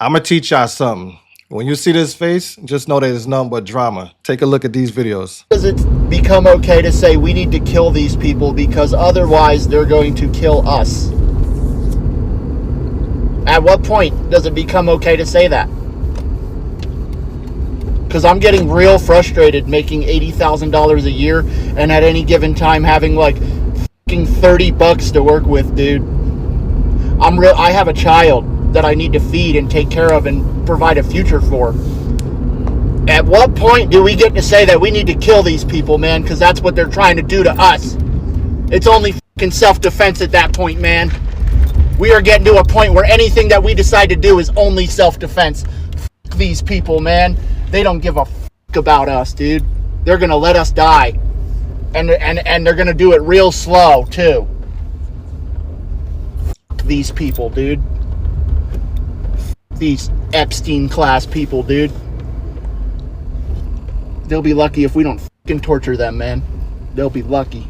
I'm gonna teach y'all something. When you see this face, just know that it's nothing but drama. Take a look at these videos. Does it become okay to say we need to kill these people because otherwise they're going to kill us? At what point does it become okay to say that? Because I'm getting real frustrated making $80,000 a year and at any given time having like fucking $30 to work with, dude. I have a child that I need to feed and take care of and provide a future for. At what point do we get to say that we need to kill these people, man? Because that's what they're trying to do to us. It's only fucking self-defense at that point, man. We are getting to a point where anything that we decide to do is only self-defense. Fuck these people, man. They don't give a fuck about us, dude. They're gonna let us die. And they're gonna do it real slow, too. Fuck these people, dude. Fuck these Epstein class people, dude. They'll be lucky if we don't fucking torture them, man. They'll be lucky.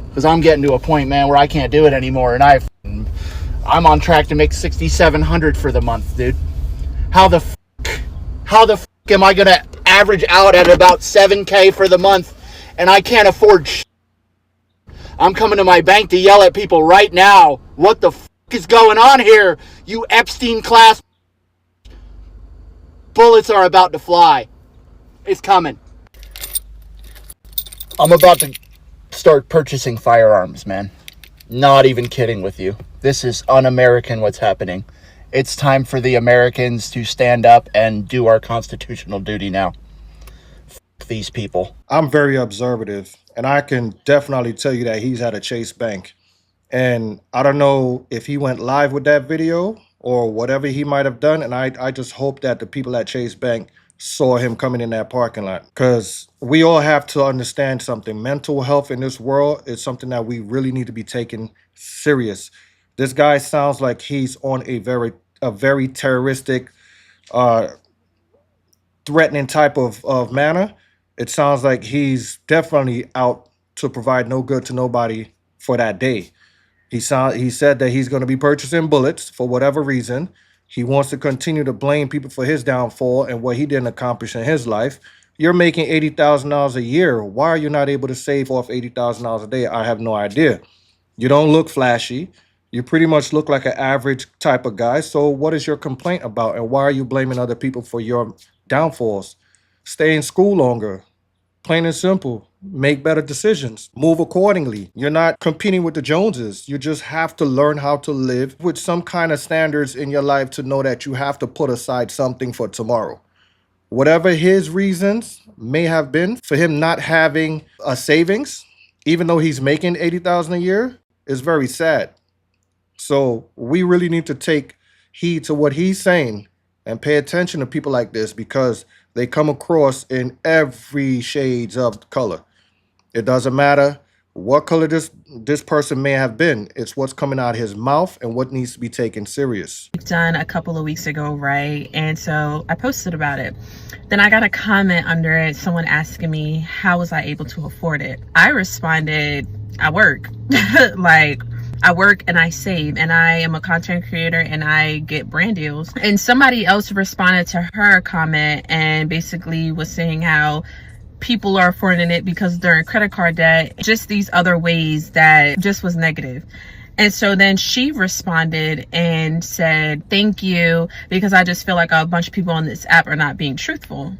Because I'm getting to a point, man, where I can't do it anymore. And I'm on track to make $6,700 for the month, dude. How the fuck am I going to average out at about $7K for the month and I can't afford shit? I'm coming to my bank to yell at people right now. What the fuck is going on here? You Epstein class bullets are about to fly. It's coming. I'm about to start purchasing firearms, man. Not even kidding with you. This is un-American what's happening. It's time for the Americans to stand up and do our constitutional duty now. F these people. I'm very observative, and I can definitely tell you that he's at a Chase Bank. And I don't know if he went live with that video or whatever he might have done. And I just hope that the people at Chase Bank saw him coming in that parking lot. Because we all have to understand something. Mental health in this world is something that we really need to be taking serious. This guy sounds like he's on a very terroristic, uh, threatening type of manner. It sounds like he's definitely out to provide no good to nobody for that day. He said that he's going to be purchasing bullets for whatever reason. He wants to continue to blame people for his downfall and what he didn't accomplish in his life. You're making $80,000 a year. Why are you not able to save off $80,000 a day? I have no idea. You don't look flashy. You pretty much look like an average type of guy. So what is your complaint about? And why are you blaming other people for your downfalls? Stay in school longer. Plain and simple. Make better decisions. Move accordingly. You're not competing with the Joneses. You just have to learn how to live with some kind of standards in your life to know that you have to put aside something for tomorrow. Whatever his reasons may have been for him not having a savings, even though he's making $80,000 a year, is very sad. So we really need to take heed to what he's saying and pay attention to people like this because they come across in every shades of color. It doesn't matter what color this person may have been. It's what's coming out of his mouth and what needs to be taken serious. Done a couple of weeks ago, right? And so I posted about it. Then I got a comment under it, someone asking me, how was I able to afford it? I responded, I work. Like, I work and I save, and I am a content creator and I get brand deals. And somebody else responded to her comment and basically was saying how people are affording it because they're in credit card debt, just these other ways that just was negative. And so then she responded and said, thank you, because I just feel like a bunch of people on this app are not being truthful.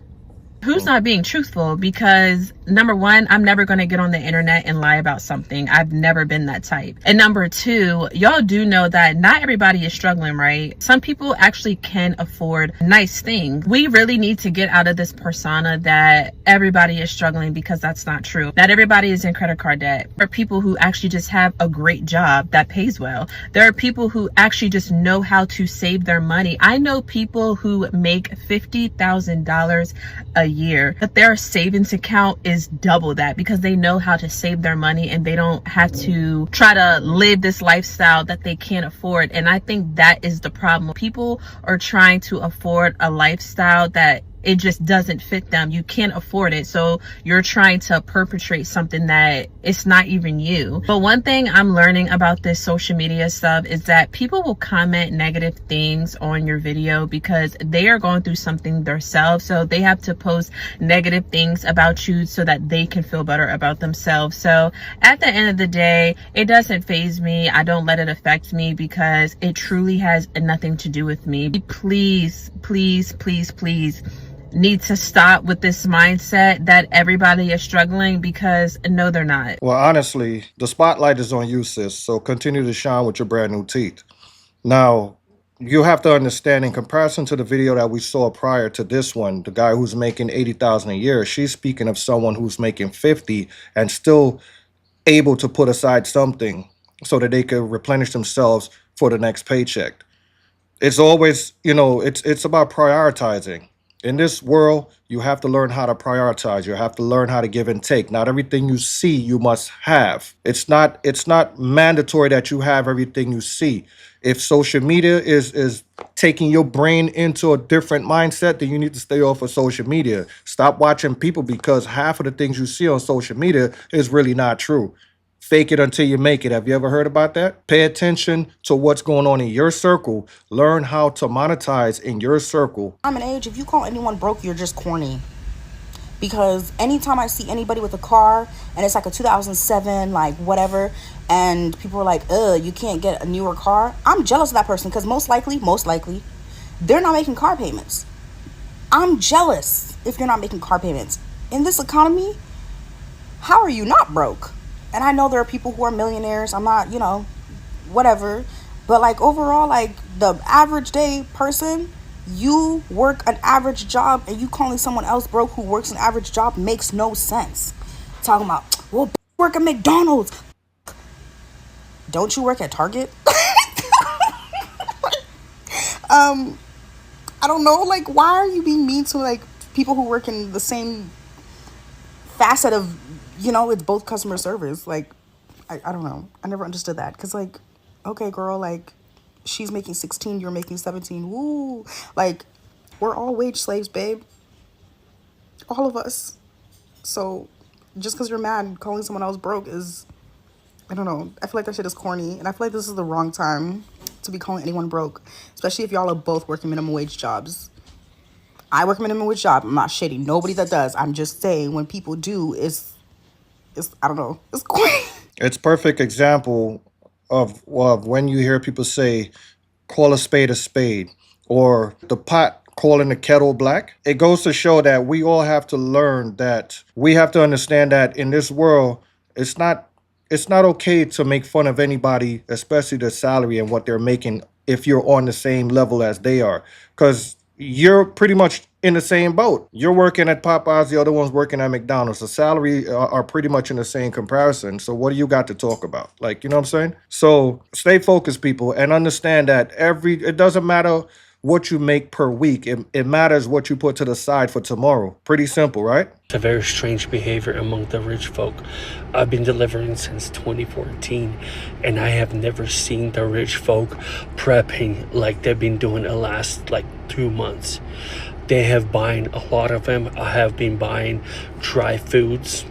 Who's not being truthful? Because number one, I'm never going to get on the internet and lie about something. I've never been that type. And number two, y'all do know that not everybody is struggling, right? Some people actually can afford nice things. We really need to get out of this persona that everybody is struggling, because that's not true. Not everybody is in credit card debt. There are people who actually just have a great job that pays well. There are people who actually just know how to save their money. I know people who make $50,000 a year, but their savings account is double that because they know how to save their money and they don't have to try to live this lifestyle that they can't afford. And I think that is the problem. People are trying to afford a lifestyle that it just doesn't fit them. You can't afford it. So you're trying to perpetrate something that it's not even you. But one thing I'm learning about this social media stuff is that people will comment negative things on your video because they are going through something themselves. So they have to post negative things about you so that they can feel better about themselves. So at the end of the day, it doesn't faze me. I don't let it affect me because it truly has nothing to do with me. Please, please, please, please need to stop with this mindset that everybody is struggling, because no, they're not. Well, honestly, the spotlight is on you, sis. So continue to shine with your brand new teeth. Now, you have to understand, in comparison to the video that we saw prior to this one, the guy who's making 80,000 a year, she's speaking of someone who's making 50 and still able to put aside something so that they could replenish themselves for the next paycheck. It's always, it's about prioritizing. In this world, you have to learn how to prioritize. You have to learn how to give and take. Not everything you see you must have. It's not mandatory that you have everything you see. If social media is taking your brain into a different mindset, then you need to stay off of social media. Stop watching people, because half of the things you see on social media is really not true. Fake it until you make it. Have you ever heard about that? Pay attention to what's going on in your circle. Learn how to monetize in your circle. I'm an age, if you call anyone broke, you're just corny. Because anytime I see anybody with a car and it's like a 2007, like whatever, and people are like, you can't get a newer car, I'm jealous of that person, because most likely, they're not making car payments. I'm jealous if you're not making car payments. In this economy, how are you not broke? And I know there are people who are millionaires. I'm not, whatever. But like overall, like the average day person, you work an average job and you calling someone else broke who works an average job makes no sense. Talking about, well, work at McDonald's. Don't you work at Target? I don't know, like, why are you being mean to like people who work in the same facet of, it's both customer service? Like, I don't know. I never understood that. Because, like, okay, girl, like, she's making 16, you're making 17. Woo. Like, we're all wage slaves, babe. All of us. So, just because you're mad, calling someone else broke is, I don't know. I feel like that shit is corny. And I feel like this is the wrong time to be calling anyone broke. Especially if y'all are both working minimum wage jobs. I work a minimum wage job. I'm not shady. Nobody that does. I'm just saying, when people do, it's I don't know. It's corny. It's perfect example of when you hear people say, call a spade, or the pot calling the kettle black. It goes to show that we all have to learn that we have to understand that in this world, it's not okay to make fun of anybody, especially their salary and what they're making, if you're on the same level as they are. Because you're pretty much in the same boat. You're working at Popeyes, the other one's working at McDonald's. The salary are pretty much in the same comparison. So what do you got to talk about? Like, you know what I'm saying? So stay focused, people, and understand that it doesn't matter what you make per week. It matters what you put to the side for tomorrow. Pretty simple, right? It's a very strange behavior among the rich folk. I've been delivering since 2014, and I have never seen the rich folk prepping like they've been doing the last like 2 months. They have buying, a lot of them have been buying dry foods,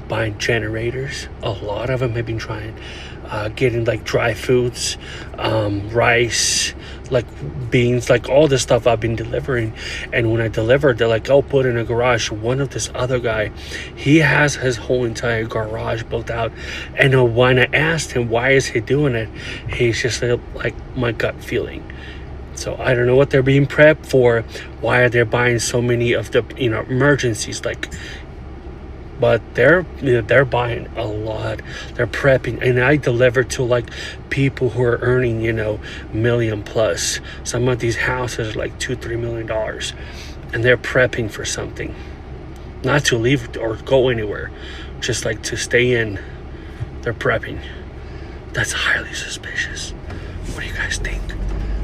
buying generators. A lot of them have been trying getting like dry foods, rice, like beans, like all this stuff I've been delivering. And when I delivered, they're like, oh, put in a garage. One of this other guy, he has his whole entire garage built out. And when I asked him why is he doing it, he's just like my gut feeling. So I don't know what they're being prepped for. Why are they buying so many of the emergencies, like? But they're buying a lot. They're prepping, and I deliver to like people who are earning million plus. Some of these houses are like $2-3 million, and they're prepping for something, not to leave or go anywhere, just like to stay in. They're prepping. That's highly suspicious. What do you guys think?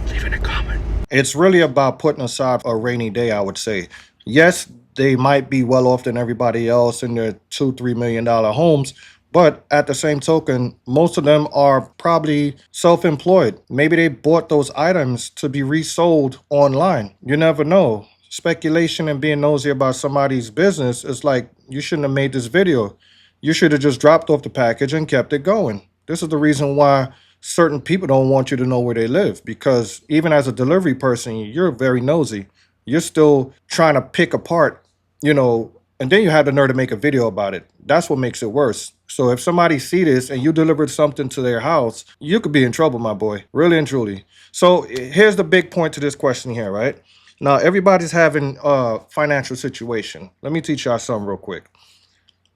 Leave in a comment. It's really about putting aside a rainy day, I would say. Yes, they might be well off than everybody else in their $2-3 million homes, but at the same token, most of them are probably self-employed. Maybe they bought those items to be resold online. You never know. speculation and being nosy about somebody's business, it's like you shouldn't have made this video. You should have just dropped off the package and kept it going. This is the reason why certain people don't want you to know where they live, because even as a delivery person, you're very nosy. You're still trying to pick apart, you know, and then you have the nerve to make a video about it. That's what makes it worse. So if somebody see this and you delivered something to their house, you could be in trouble, my boy, really and truly. So here's the big point to this question here, right? Now everybody's having a financial situation. Let me teach y'all something real quick.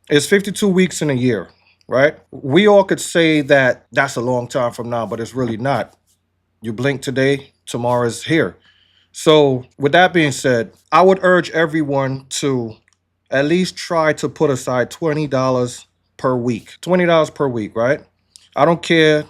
It's 52 weeks in a year, right? We all could say that that's a long time from now, but it's really not. You blink today, tomorrow is here. So, with that being said, I would urge everyone to at least try to put aside $20 per week. $20 per week, right? I don't care.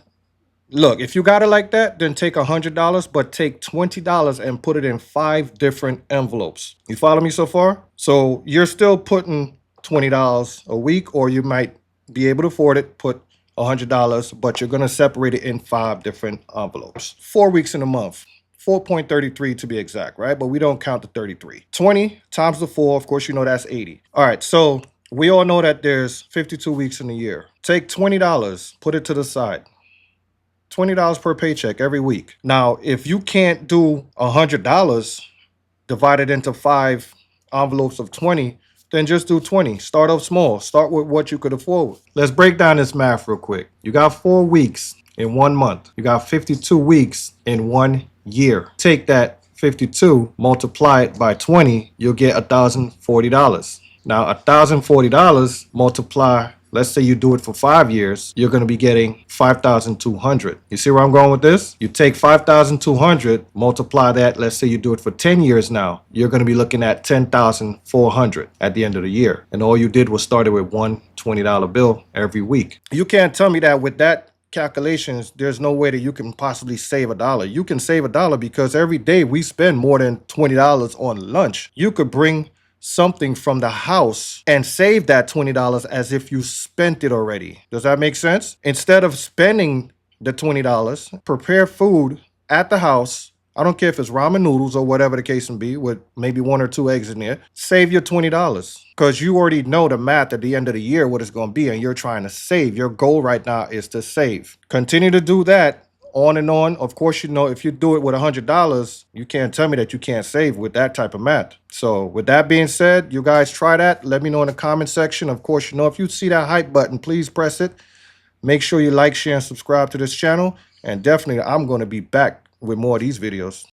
Look, if you got it like that, then take $100, but take $20 and put it in 5 different envelopes. You follow me so far? So you're still putting $20 a week, or you might be able to afford it, put $100, but you're gonna separate it in 5 different envelopes. 4 weeks in a month. 4.33 to be exact, right? But we don't count the 33. 20 times the 4, of course, you know that's 80. All right, so we all know that there's 52 weeks in a year. Take $20, put it to the side. $20 per paycheck every week. Now, if you can't do $100 divided into 5 envelopes of 20, then just do 20. Start off small. Start with what you could afford. Let's break down this math real quick. You got 4 weeks in 1 month. You got 52 weeks in 1 year. Take that 52, multiply it by 20, you'll get $1,040. Now, $1,040 multiply, let's say you do it for 5 years, you're going to be getting 5,200. You see where I'm going with this? You take 5,200, multiply that, let's say you do it for 10 years now, you're going to be looking at 10,400 at the end of the year. And all you did was started with one $20 bill every week. You can't tell me that with that calculations, there's no way that you can possibly save $1. You can save $1 because every day we spend more than $20 on lunch. You could bring something from the house and save that $20 as if you spent it already. Does that make sense? Instead of spending the $20, prepare food at the house. I don't care if it's ramen noodles or whatever the case may be, with maybe 1 or 2 eggs in there. Save your $20 because you already know the math at the end of the year, what it's going to be, and you're trying to save. Your goal right now is to save. Continue to do that on and on. Of course, you know, if you do it with $100, you can't tell me that you can't save with that type of math. So with that being said, you guys try that. Let me know in the comment section. Of course, you know, if you see that hype button, please press it. Make sure you like, share, and subscribe to this channel. And definitely, I'm going to be back with more of these videos.